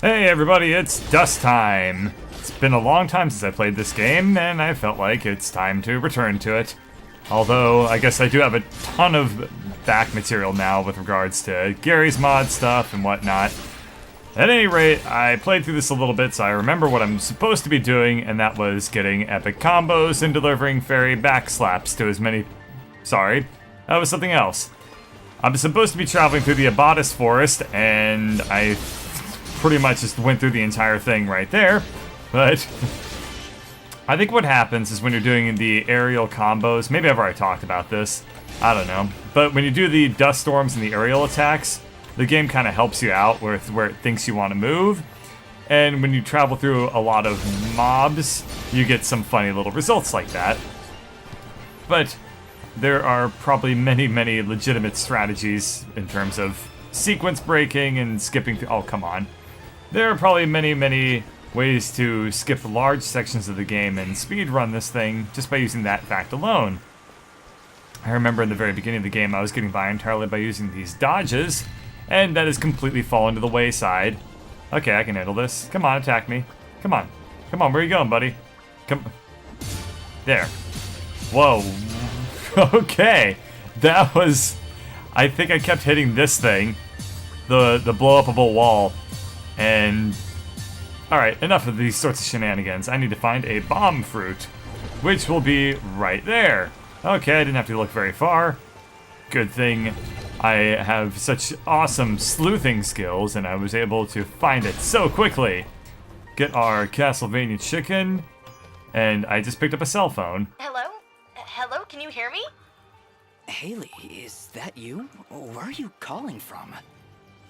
Hey everybody, it's dust time! It's been a long time since I played this game, and I felt like it's time to return to it. Although, I guess I do have a ton of back material now with regards to Gary's mod stuff and whatnot. At any rate, I played through this a little bit, so I remember what I'm supposed to be doing, and that was getting epic combos and delivering fairy backslaps to as many... Sorry, that was something else. I'm supposed to be traveling through the Abatis Forest, and I pretty much just went through the entire thing right there, but I think what happens is when you're doing the aerial combos, maybe I've already talked about this, I don't know, but when you do the dust storms and the aerial attacks, the game kind of helps you out with where it thinks you want to move, and when you travel through a lot of mobs, you get some funny little results like that. But there are probably many legitimate strategies in terms of sequence breaking and skipping through. Oh, come on. There are probably many ways to skip large sections of the game and speedrun this thing just by using that fact alone. I remember in the very beginning of the game I was getting by entirely by using these dodges, and that has completely fallen to the wayside. Okay, I can handle this. Come on, attack me. Come on. Come on, where are you going, buddy? Come. There. Whoa. Okay. That was... I think I kept hitting this thing. The blow-upable wall. And, alright, enough of these sorts of shenanigans. I need to find a bomb fruit, which will be right there. Okay, I didn't have to look very far. Good thing I have such awesome sleuthing skills, and I was able to find it so quickly. Get our Castlevania chicken, and I just picked up a cell phone. Hello? Hello, can you hear me? Haley, is that you? Where are you calling from?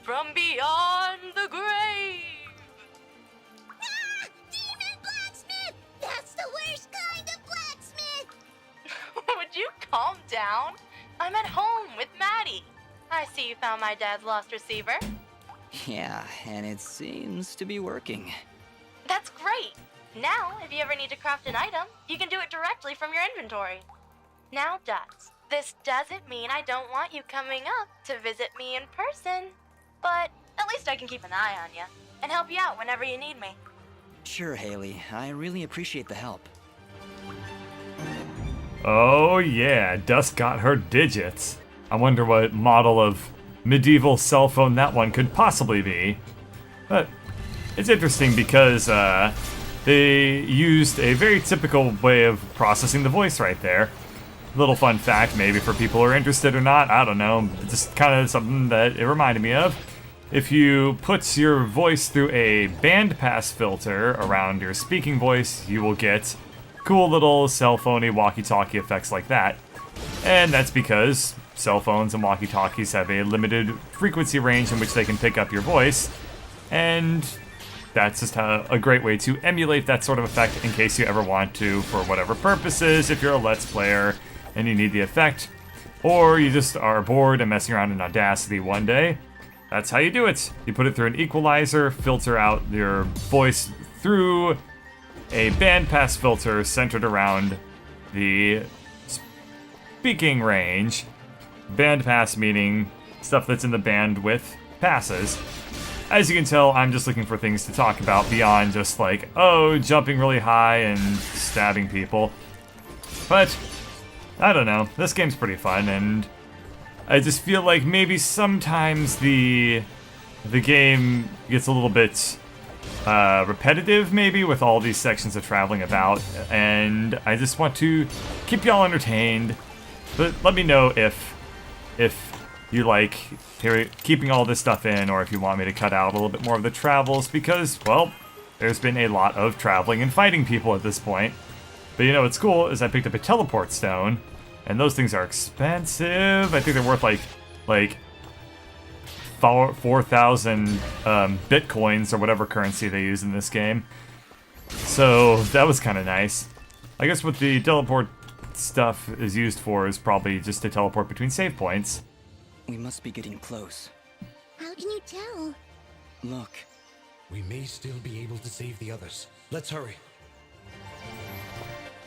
From beyond the grave! Ah! Demon blacksmith! That's the worst kind of blacksmith! Would you calm down? I'm at home with Maddie. I see you found my dad's lost receiver. Yeah, and it seems to be working. That's great! Now, if you ever need to craft an item, you can do it directly from your inventory. Now, Dots, this doesn't mean I don't want you coming up to visit me in person. But at least I can keep an eye on you and help you out whenever you need me. Sure, Haley. I really appreciate the help. Oh yeah, Dust got her digits. I wonder what model of medieval cell phone that one could possibly be. But it's interesting because they used a very typical way of processing the voice right there. Little fun fact, maybe for people who are interested or not, I don't know, just kind of something that it reminded me of. If you put your voice through a bandpass filter around your speaking voice, you will get cool little cell phone-y walkie-talkie effects like that. And that's because cell phones and walkie-talkies have a limited frequency range in which they can pick up your voice, and that's just a great way to emulate that sort of effect in case you ever want to, for whatever purposes, if you're a Let's Player and you need the effect, or you just are bored and messing around in Audacity one day. That's how you do it. You put it through an equalizer, filter out your voice through a bandpass filter centered around the speaking range. Bandpass meaning stuff that's in the bandwidth passes. As you can tell, I'm just looking for things to talk about beyond just like, oh, jumping really high and stabbing people. But I don't know, this game's pretty fun, and I just feel like maybe sometimes the game gets a little bit repetitive, maybe, with all these sections of traveling about, and I just want to keep y'all entertained. But let me know if you like keeping all this stuff in, or if you want me to cut out a little bit more of the travels, because, well, there's been a lot of traveling and fighting people at this point. But you know what's cool is I picked up a teleport stone, and those things are expensive. I think they're worth like 4,000 bitcoins or whatever currency they use in this game. So that was kind of nice. I guess what the teleport stuff is used for is probably just to teleport between save points. We must be getting close. How can you tell? Look. We may still be able to save the others. Let's hurry.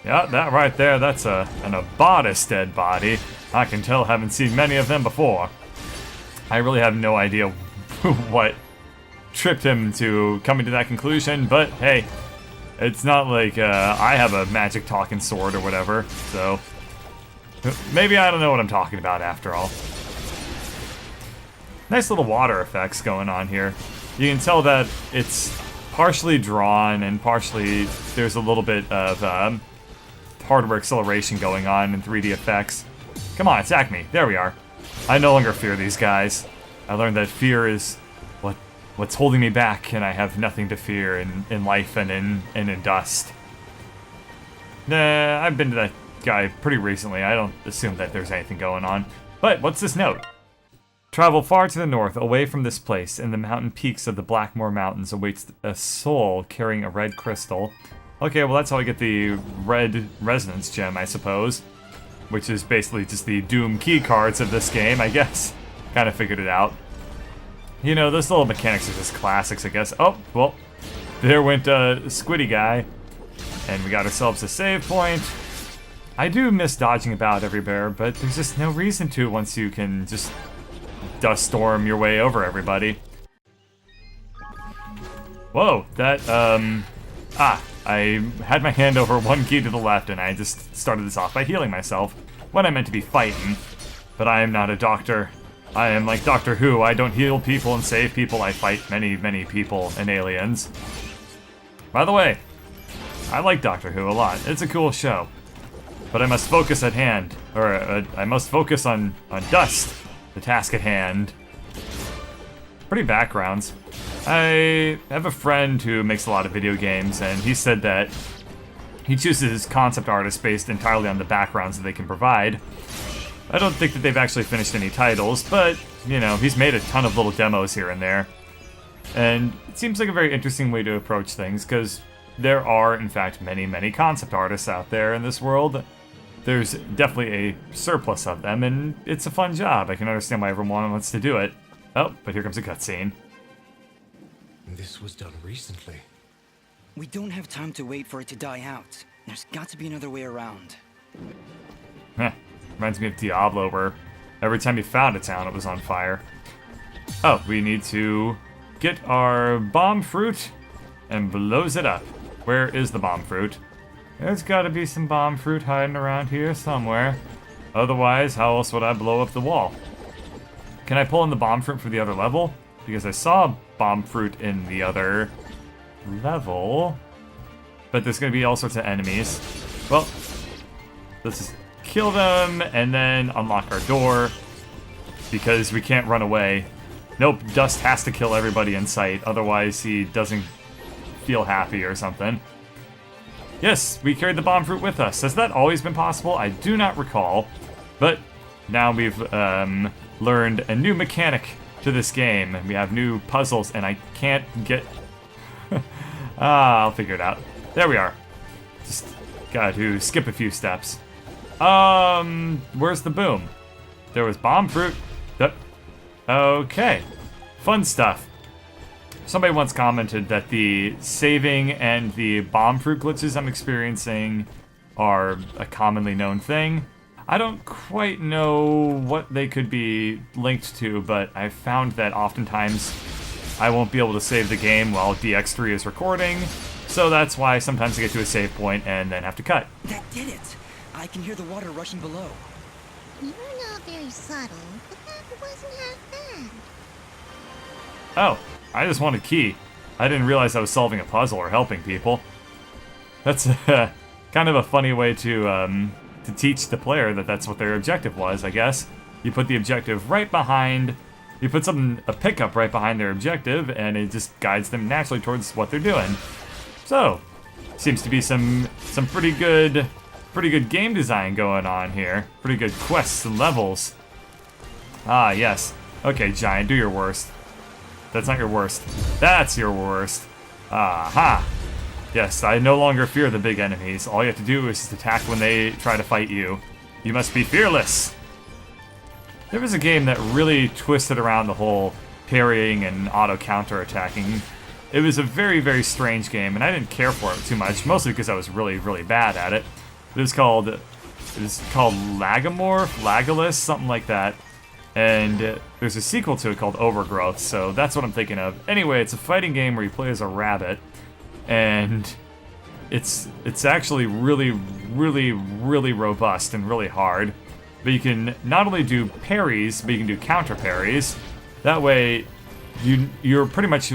Yeah, that right there, that's an Abatis dead body. I can tell, haven't seen many of them before. I really have no idea what tripped him to coming to that conclusion, but hey, it's not like I have a magic talking sword or whatever, so maybe I don't know what I'm talking about after all. Nice little water effects going on here. You can tell that it's partially drawn and partially there's a little bit of hardware acceleration going on in 3D effects. Come on, attack me. There we are. I no longer fear these guys. I learned that fear is what's holding me back, and I have nothing to fear in life and in dust. Nah, I've been to that guy pretty recently. I don't assume that there's anything going on. But what's this note? Travel far to the north, away from this place. In the mountain peaks of the Blackmore Mountains awaits a soul carrying a red crystal. Okay, well that's how I get the red resonance gem, I suppose. Which is basically just the Doom key cards of this game, I guess. Kind of figured it out. You know, those little mechanics are just classics, I guess. Oh, well, there went Squiddy guy. And we got ourselves a save point. I do miss dodging about everywhere, but there's just no reason to once you can just dust storm your way over everybody. Whoa, that, I had my hand over one key to the left and I just started this off by healing myself when I meant to be fighting. But I am not a doctor. I am like Doctor Who. I don't heal people and save people. I fight many, many people and aliens. By the way, I like Doctor Who a lot. It's a cool show. But I must focus at hand, or I must focus on dust, the task at hand. Pretty backgrounds. I have a friend who makes a lot of video games, and he said that he chooses his concept artists based entirely on the backgrounds that they can provide. I don't think that they've actually finished any titles, but, you know, he's made a ton of little demos here and there. And it seems like a very interesting way to approach things, because there are, in fact, many, many concept artists out there in this world. There's definitely a surplus of them, and it's a fun job. I can understand why everyone wants to do it. Oh, but here comes a cutscene. This was done recently. We don't have time to wait for it to die out. There's got to be another way around. Heh. Reminds me of Diablo, where every time you found a town, it was on fire. Oh, we need to get our bomb fruit and blows it up. Where is the bomb fruit? There's gotta be some bomb fruit hiding around here somewhere. Otherwise, how else would I blow up the wall? Can I pull in the bomb fruit for the other level? Because I saw bomb fruit in the other level. But there's gonna be all sorts of enemies. Well, let's just kill them and then unlock our door. Because we can't run away. Nope, Dust has to kill everybody in sight, otherwise he doesn't feel happy or something. Yes, we carried the bomb fruit with us. Has that always been possible? I do not recall. But now we've learned a new mechanic to this game. We have new puzzles, and I can't get... I'll figure it out. There we are. Just got to skip a few steps. Where's the boom? There was bomb fruit. Okay. Fun stuff. Somebody once commented that the saving and the bomb fruit glitches I'm experiencing are a commonly known thing. I don't quite know what they could be linked to, but I've found that oftentimes I won't be able to save the game while DX3 is recording, so that's why sometimes I get to a save point and then have to cut. That did it! I can hear the water rushing below. You're not very subtle, but that wasn't half bad. Oh, I just wanted key. I didn't realize I was solving a puzzle or helping people. That's kind of a funny way to teach the player that that's what their objective was, I guess. You put the objective right behind, you put a pickup right behind their objective, and it just guides them naturally towards what they're doing. So, seems to be some pretty good game design going on here. Pretty good quests and levels. Ah, yes. Okay, Giant, do your worst. That's not your worst. That's your worst. Aha! Yes, I no longer fear the big enemies. All you have to do is just attack when they try to fight you. You must be fearless! There was a game that really twisted around the whole parrying and auto-counter-attacking. It was a very, very strange game, and I didn't care for it too much, mostly because I was really, really bad at it. It was called Lagomorph, Legolas, something like that. And there's a sequel to it called Overgrowth, so that's what I'm thinking of. Anyway, it's a fighting game where you play as a rabbit, and it's actually really, really, really robust and really hard. But you can not only do parries, but you can do counter parries. That way, you're pretty much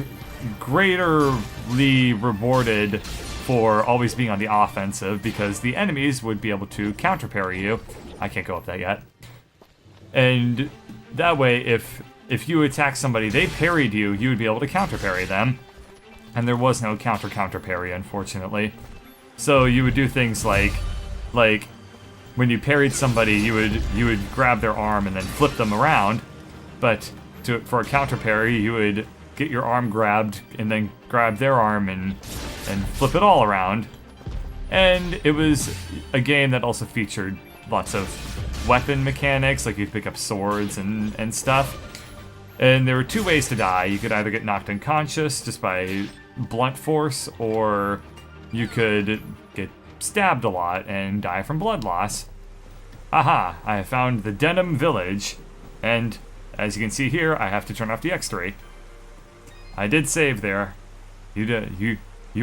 greaterly rewarded for always being on the offensive, because the enemies would be able to counter parry you. I can't go up that yet. And that way, if you attack somebody, they parried you, you would be able to counter parry them. And there was no counter parry, unfortunately. So you would do things like when you parried somebody, you would grab their arm and then flip them around. But for a counter parry, you would get your arm grabbed and then grab their arm and flip it all around. And it was a game that also featured lots of weapon mechanics, like you'd pick up swords and stuff. And there were two ways to die. You could either get knocked unconscious just by blunt force, or you could get stabbed a lot and die from blood loss. Aha, I have found the Denim Village, and as you can see here, I have to turn off the X3. I did save there. You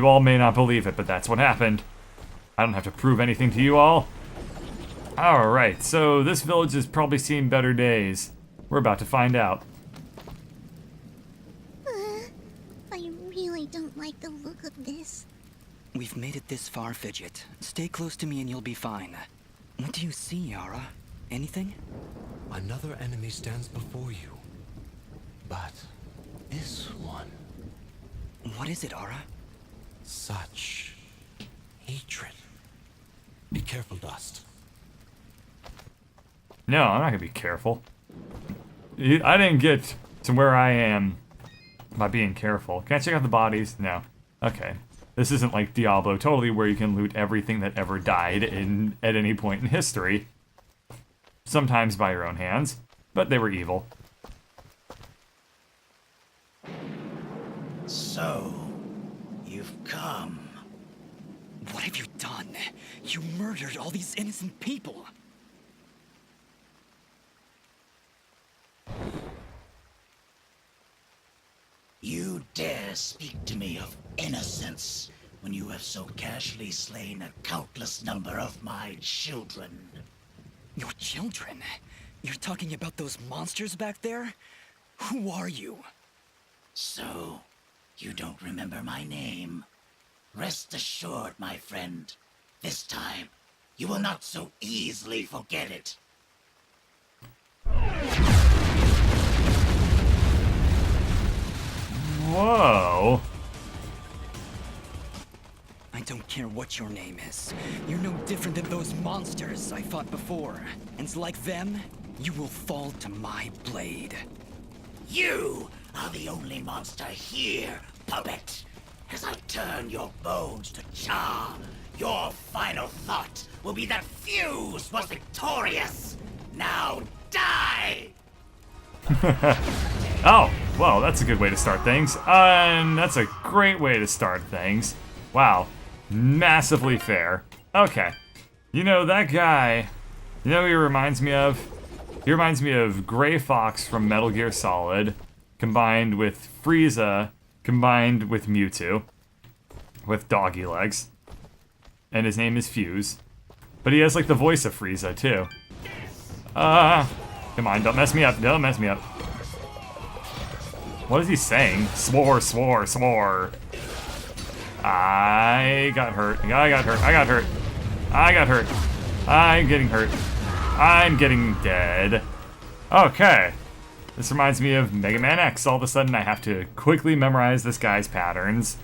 all may not believe it, but that's what happened. I don't have to prove anything to you all. Alright, so this village has probably seen better days. We're about to find out. I really don't like the look of this. We've made it this far, Fidget. Stay close to me and you'll be fine. What do you see, Yara? Anything? Another enemy stands before you. But this one... What is it, Ara? Such hatred. Be careful, Dust. No, I'm not gonna be careful. I didn't get to where I am by being careful. Can I check out the bodies? No. Okay. This isn't like Diablo, totally, where you can loot everything that ever died at any point in history. Sometimes by your own hands, but they were evil. So, you've come. What have you done? You murdered all these innocent people. You dare speak to me of innocence when you have so casually slain a countless number of my children. Your children? You're talking about those monsters back there? Who are you? So, you don't remember my name? Rest assured, my friend, this time, you will not so easily forget it. Whoa. I don't care what your name is. You're no different than those monsters I fought before. And like them, you will fall to my blade. You are the only monster here, puppet. As I turn your bones to char, your final thought will be that Fuse was victorious. Now die! Oh, well, that's a good way to start things. And that's a great way to start things. Wow. Massively fair. Okay. You know, that guy, you know who he reminds me of? He reminds me of Gray Fox from Metal Gear Solid, combined with Frieza, combined with Mewtwo, with doggy legs. And his name is Fuse. But he has, like, the voice of Frieza, too. Come on, don't mess me up, don't mess me up. What is he saying? Swore, swore, swore. I got hurt. I got hurt. I got hurt. I got hurt. I'm getting hurt. I'm getting dead. Okay. This reminds me of Mega Man X. All of a sudden, I have to quickly memorize this guy's patterns.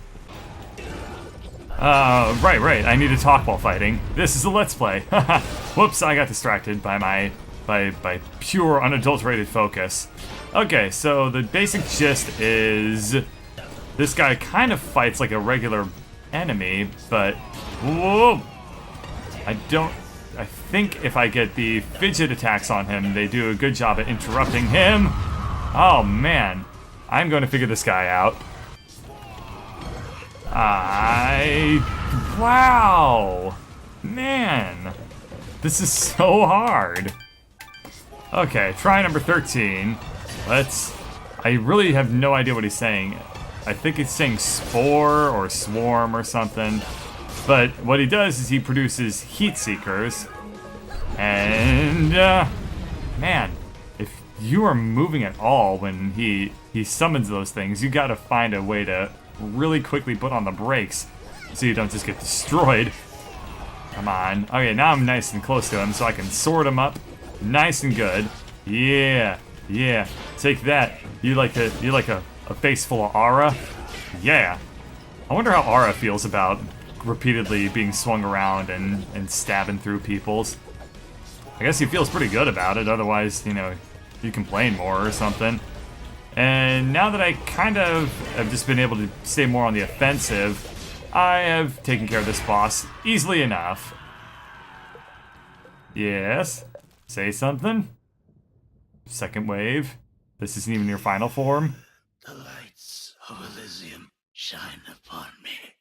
Right. I need to talk while fighting. This is a Let's Play. Whoops, I got distracted by my pure, unadulterated focus. Okay, so the basic gist is this guy kind of fights like a regular enemy, but whoa! I think if I get the fidget attacks on him, they do a good job at interrupting him. Oh man, I'm going to figure this guy out. Wow! Man, this is so hard. Okay, try number 13. I really have no idea what he's saying. I think he's saying spore or swarm or something. But what he does is he produces heat seekers. And, man, if you are moving at all when he summons those things, you gotta find a way to really quickly put on the brakes so you don't just get destroyed. Come on. Okay, now I'm nice and close to him so I can sword him up nice and good. Yeah, yeah. Take that. You like a face full of aura? Yeah. I wonder how Aura feels about repeatedly being swung around and stabbing through people's. I guess he feels pretty good about it, otherwise, you know, he'd complain more or something. And now that I kind of have just been able to stay more on the offensive, I have taken care of this boss easily enough. Yes? Say something? Second wave? This isn't even your final form? The lights of Elysium shine upon me.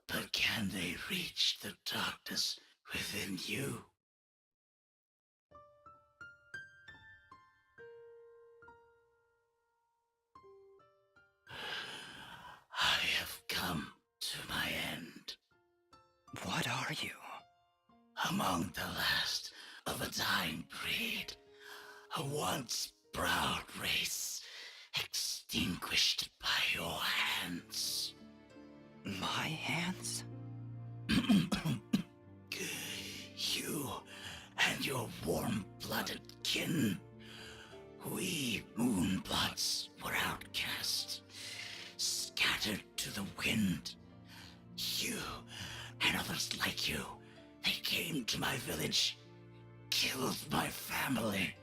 But can they reach the darkness within you? I have come to my end. What are you? Among the last of a dying breed, a once proud race, extinguished by your hands. My hands? You and your warm-blooded kin. We Moonbloods were outcast, scattered to the wind. You and others like you, they came to my village, killed my family.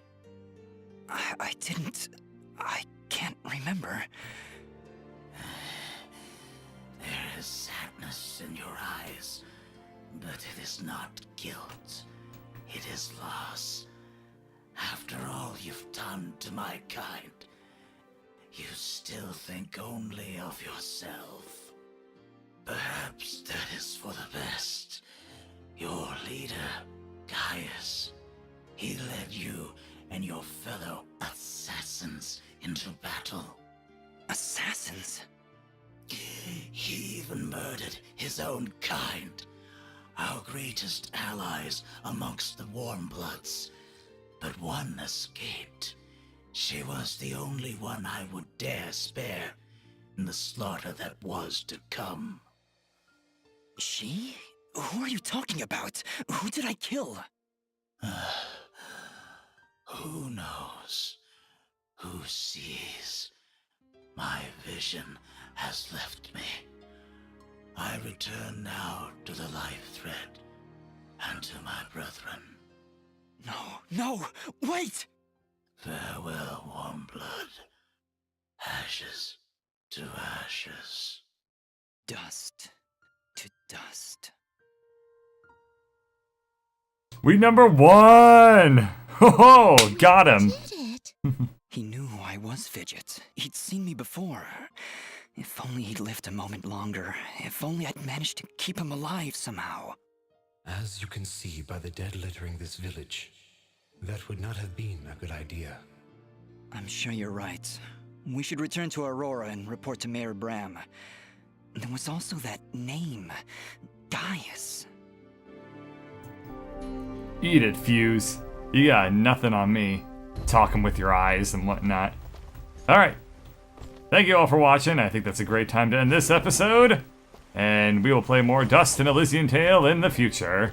I can't remember. There is sadness in your eyes, but it is not guilt. It is loss. After all you've done to my kind, you still think only of yourself. Perhaps that is for the best. Your leader, Gaius, he led you and your fellow assassins into battle. Assassins? He even murdered his own kind, our greatest allies amongst the Warmbloods. But one escaped. She was the only one I would dare spare in the slaughter that was to come. She? Who are you talking about? Who did I kill? Who knows? Who sees? My vision has left me. I return now to the life thread and to my brethren. No, wait! Farewell, Warmblood. Ashes to ashes. Dust to dust. We number 1! Ho ho! Got him! Did it? He knew who I was, Fidget. He'd seen me before. If only he'd lived a moment longer. If only I'd managed to keep him alive somehow. As you can see by the dead littering this village, that would not have been a good idea. I'm sure you're right. We should return to Aurora and report to Mayor Bram. There was also that name, Gaius. Eat it, Fuse. You got nothing on me. Talking with your eyes and whatnot. Alright. Thank you all for watching. I think that's a great time to end this episode. And we will play more Dust and Elysian Tail in the future.